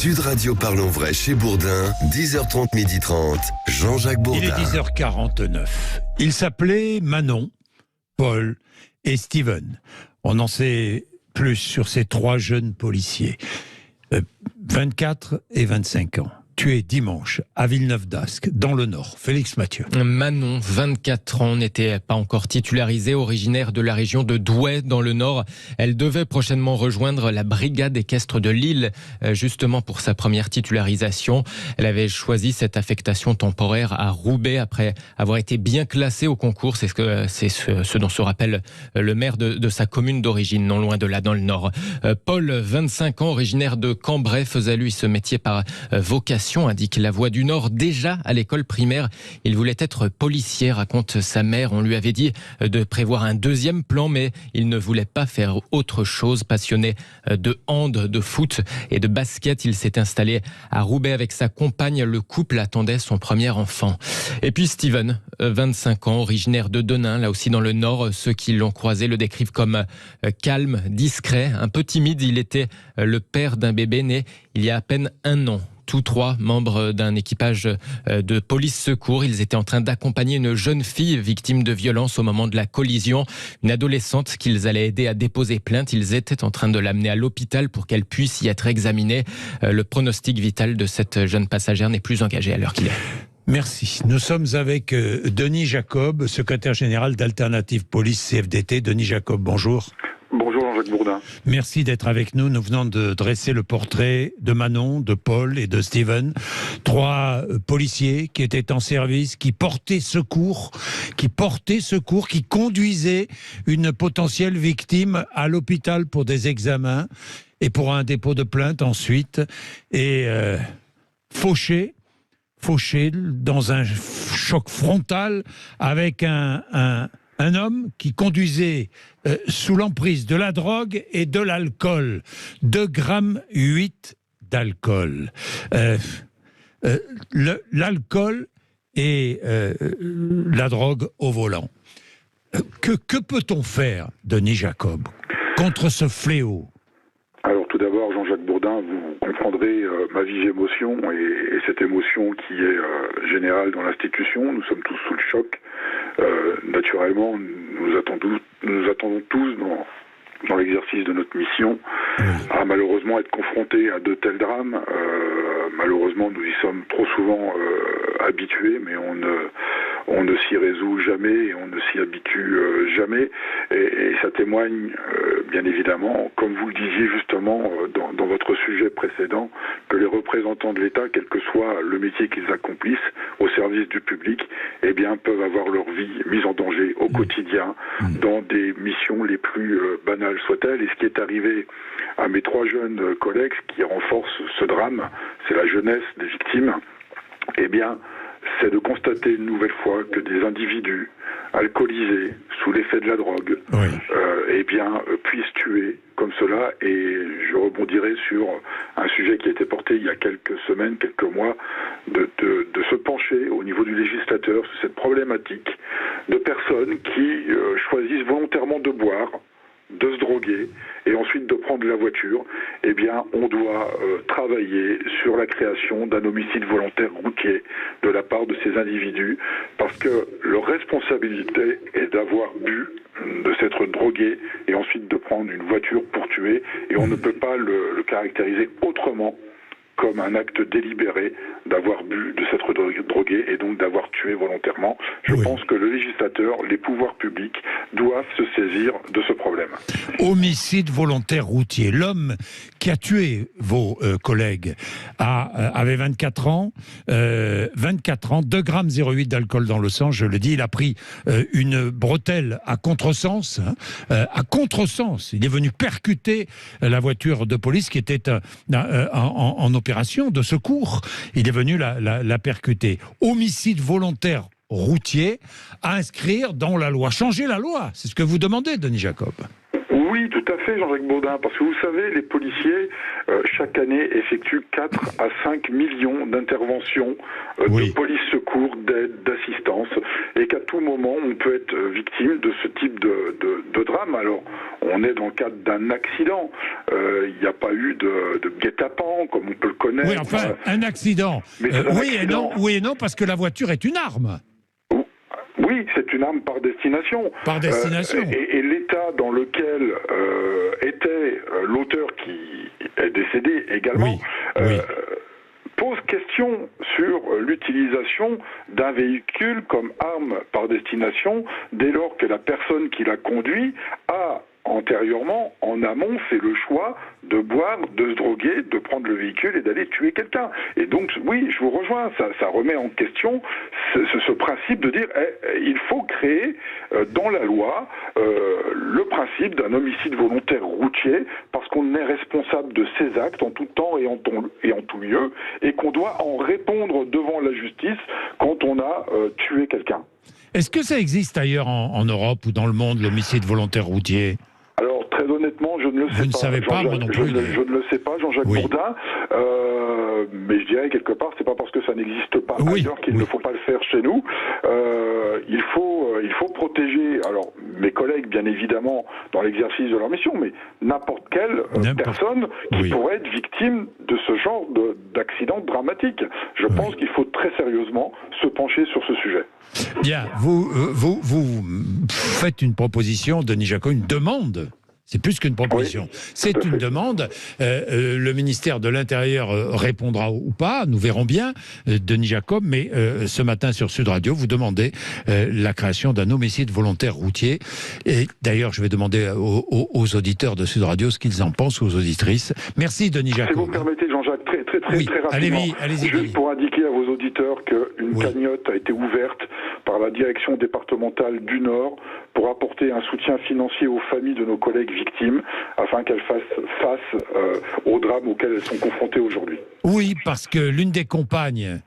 Sud Radio Parlons Vrai chez Bourdin, 10h30, 12h30, Jean-Jacques Bourdin. Il est 10h49. Ils s'appelaient Manon, Paul et Steven. On en sait plus sur ces trois jeunes policiers, 24 et 25 ans. Tués dimanche à Villeneuve-d'Ascq, dans le Nord. Félix Mathieu. Manon, 24 ans, n'était pas encore titularisée, originaire de la région de Douai, dans le Nord. Elle devait prochainement rejoindre la brigade équestre de Lille, justement pour sa première titularisation. Elle avait choisi cette affectation temporaire à Roubaix après avoir été bien classée au concours. C'est ce dont se rappelle le maire de sa commune d'origine, non loin de là, dans le Nord. Paul, 25 ans, originaire de Cambrai, faisait lui ce métier par vocation, indique La Voix du Nord. Déjà à l'école primaire, il voulait être policier, raconte sa mère. On lui avait dit de prévoir un deuxième plan, mais il ne voulait pas faire autre chose. Passionné de hand, de foot et de basket, il s'est installé à Roubaix avec sa compagne. Le couple attendait son premier enfant. Et puis Steven, 25 ans, originaire de Denain, là aussi dans le Nord. Ceux qui l'ont croisé le décrivent comme calme, discret, un peu timide. Il était le père d'un bébé né il y a à peine un an. Tous trois membres d'un équipage de police secours. Ils étaient en train d'accompagner une jeune fille victime de violence au moment de la collision. Une adolescente qu'ils allaient aider à déposer plainte. Ils étaient en train de l'amener à l'hôpital pour qu'elle puisse y être examinée. Le pronostic vital de cette jeune passagère n'est plus engagé à l'heure qu'il est. Merci. Nous sommes avec Denis Jacob, secrétaire général d'Alternative Police CFDT. Denis Jacob, bonjour. Bonjour Jean-Jacques Bourdin. Merci d'être avec nous. Nous venons de dresser le portrait de Manon, de Paul et de Steven. Trois policiers qui étaient en service, qui portaient secours, qui conduisaient une potentielle victime à l'hôpital pour des examens et pour un dépôt de plainte ensuite. Et fauchés dans un choc frontal avec un homme qui conduisait sous l'emprise de la drogue et de l'alcool. 2,8 grammes d'alcool. L'alcool et la drogue au volant. Que peut-on faire, Denis Jacob, contre ce fléau ? Alors tout d'abord, Jean-Jacques Bourdin, vous comprendrez ma vive émotion et cette émotion qui est générale dans l'institution. Nous sommes tous sous le choc. Naturellement, nous attendons tous dans l'exercice de notre mission à malheureusement être confrontés à de tels drames. Malheureusement, nous y sommes trop souvent habitués, mais on ne s'y résout jamais et on ne s'y habitue jamais. Et ça témoigne, bien évidemment, comme vous le disiez justement dans votre sujet précédent, que les représentants de l'État, quel que soit le métier qu'ils accomplissent au service du public, eh bien, peuvent avoir leur vie mise en danger au quotidien dans des missions les plus banales soient-elles. Et ce qui est arrivé à mes trois jeunes collègues, ce qui renforce ce drame, c'est la jeunesse des victimes, eh bien, c'est de constater une nouvelle fois que des individus alcoolisés, sous l'effet de la drogue, puissent tuer comme cela. Et je rebondirai sur un sujet qui a été porté il y a quelques semaines, quelques mois, de se pencher au niveau du législateur sur cette problématique de personnes qui choisissent volontairement de boire, de se droguer et ensuite de prendre la voiture. Eh bien, on doit travailler sur la création d'un homicide volontaire routier de la part de ces individus, parce que leur responsabilité est d'avoir bu, de s'être drogué et ensuite de prendre une voiture pour tuer, et on ne peut pas le caractériser autrement comme un acte délibéré d'avoir bu, de s'être drogué et donc d'avoir tué volontairement. Je pense que le législateur, les pouvoirs publics doivent se saisir de ce problème. Homicide volontaire routier. L'homme qui a tué vos collègues avait 24 ans, 2,08 grammes d'alcool dans le sang, je le dis. Il a pris une bretelle à contresens. Il est venu percuter la voiture de police qui était en opération de secours. Il est venu la percuter. Homicide volontaire routier à inscrire dans la loi. Changer la loi, c'est ce que vous demandez, Denis Jacob. Oui, tout Tout à fait, Jean-Jacques Bourdin, parce que vous savez, les policiers, chaque année, effectuent 4 à 5 millions d'interventions de police secours, d'aide, d'assistance, et qu'à tout moment, on peut être victime de ce type de drame. Alors, on est dans le cadre d'un accident, il n'y a pas eu de guet-apens, comme on peut le connaître. Oui, enfin, un accident. Oui et non, parce que la voiture est une arme. Oui, c'est une arme par destination. Par destination. Et l'état dans lequel était l'auteur qui est décédé également pose question sur l'utilisation d'un véhicule comme arme par destination dès lors que la personne qui l'a conduit a antérieurement, en amont, fait le choix de boire, de se droguer, de prendre le véhicule et d'aller tuer quelqu'un. Et donc, oui, je vous rejoins, ça remet en question ce principe de dire il faut créer dans la loi le principe d'un homicide volontaire routier parce qu'on est responsable de ses actes en tout temps et en tout lieu et qu'on doit en répondre devant la justice quand on a tué quelqu'un. Est-ce que ça existe ailleurs en Europe ou dans le monde, l'homicide volontaire routier ? Alors, très honnêtement, je ne le sais pas. Vous ne savez pas, moi non plus. Je ne le sais pas, Jean-Jacques Bourdin. Mais je dirais quelque part, c'est pas parce que ça n'existe pas ailleurs qu'il ne faut pas le faire chez nous. Il faut protéger, alors mes collègues bien évidemment dans l'exercice de leur mission, mais n'importe quelle personne qui pourrait être victime de ce genre d'accident dramatique. Je pense qu'il faut très sérieusement se pencher sur ce sujet. Bien, vous faites une proposition, Denis Jacot, une demande. C'est plus qu'une proposition. C'est une demande. Le ministère de l'Intérieur répondra ou pas, nous verrons bien, Denis Jacob, mais ce matin sur Sud Radio, vous demandez la création d'un homicide volontaire routier. Et d'ailleurs, je vais demander aux auditeurs de Sud Radio ce qu'ils en pensent, aux auditrices. Merci, Denis Jacob. Si vous me permettez, Jean-Jacques, très rapidement. Allez-y. Juste pour indiquer à vos auditeurs qu'une cagnotte a été ouverte par la direction départementale du Nord pour apporter un soutien financier aux familles de nos collègues victimes afin qu'elles fassent face au drame auquel elles sont confrontées aujourd'hui. Oui, parce que l'une des compagnes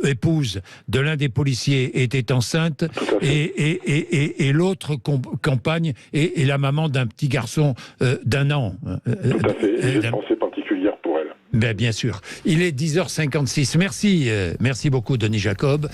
épouse de l'un des policiers était enceinte et l'autre compagne est la maman d'un petit garçon d'1 an. Tout à fait, et j'ai une pensée particulière pour elle. Bien sûr. Il est 10h56. Merci beaucoup Denis Jacob.